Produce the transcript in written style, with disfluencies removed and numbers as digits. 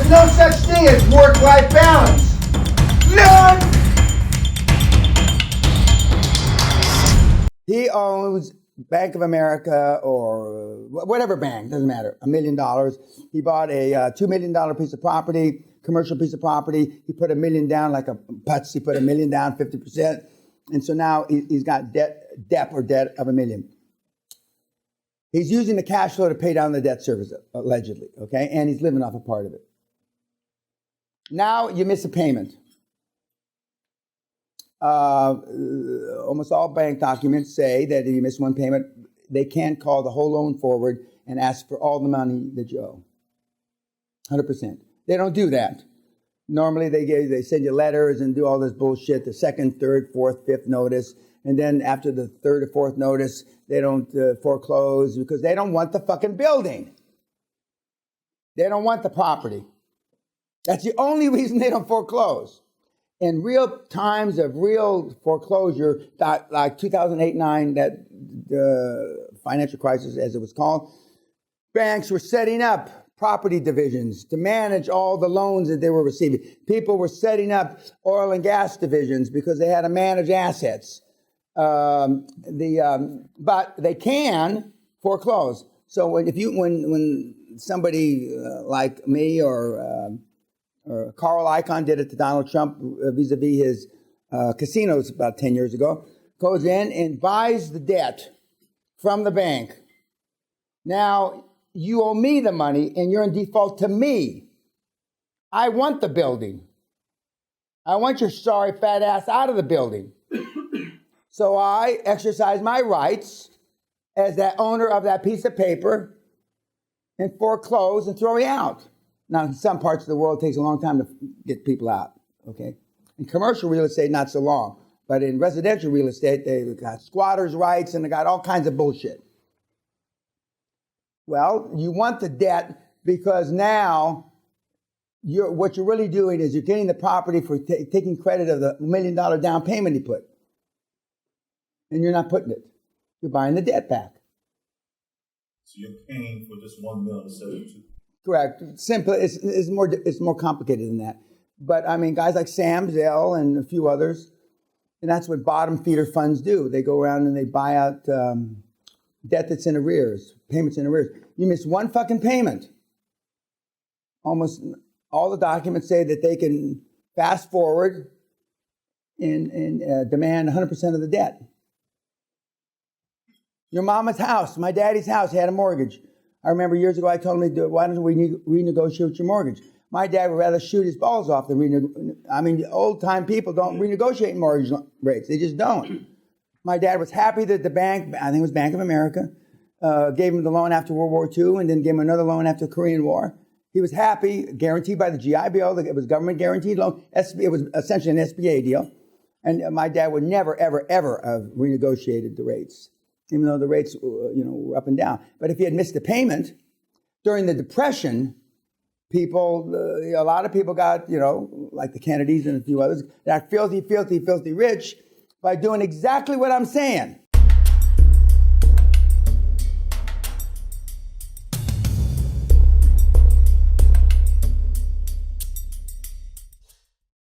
There's no such thing as work-life balance. None! He owns Bank of America or whatever bank, doesn't matter, $1 million. He bought a $2 million piece of property, commercial piece of property. He put $1 million down like a putz. He put $1 million down, 50%. And so now he's got debt of $1 million. He's using the cash flow to pay down the debt service, allegedly, okay? And he's living off a part of it. Now you miss a payment. Almost all bank documents say that if you miss one payment, they can't call the whole loan forward and ask for all the money that you owe. 100%. They don't do that. Normally they send you letters and do all this bullshit, the second, third, fourth, fifth notice. And then after the third or fourth notice, they don't foreclose because they don't want the fucking building. They don't want the property. That's the only reason they don't foreclose. In real times of real foreclosure, like 2008-9, that financial crisis, as it was called, banks were setting up property divisions to manage all the loans that they were receiving. People were setting up oil and gas divisions because they had to manage assets. But they can foreclose. So when somebody like me or Carl Icahn did it to Donald Trump vis-a-vis his casinos about 10 years ago, goes in and buys the debt from the bank. Now, you owe me the money and you're in default to me. I want the building. I want your sorry fat ass out of the building. So I exercise my rights as that owner of that piece of paper and foreclose and throw you out. Now, in some parts of the world, it takes a long time to get people out, okay? In commercial real estate, not so long. But in residential real estate, they've got squatters' rights and they got all kinds of bullshit. Well, you want the debt because now what you're really doing is you're getting the property for taking credit of the $1 million down payment he put. And you're not putting it. You're buying the debt back. So you're paying for just $1 million instead of $2 million. Correct. Simple. It's more complicated than that. But I mean, guys like Sam Zell and a few others, and that's what bottom feeder funds do. They go around and they buy out debt that's in arrears, payments in arrears. You miss one fucking payment. Almost all the documents say that they can fast forward and demand 100% of the debt. Your mama's house, my daddy's house, had a mortgage. I remember years ago I told him, why don't we renegotiate your mortgage? My dad would rather shoot his balls off than old-time people don't renegotiate mortgage rates. They just don't. My dad was happy that the bank, I think it was Bank of America, gave him the loan after World War II and then gave him another loan after the Korean War. He was happy, guaranteed by the GI Bill. It was government guaranteed loan. It was essentially an SBA deal. And my dad would never, ever, ever have renegotiated the rates, even though the rates, were up and down. But if he had missed a payment during the Depression, a lot of people got, like the Kennedys and a few others, got filthy, filthy, filthy rich by doing exactly what I'm saying.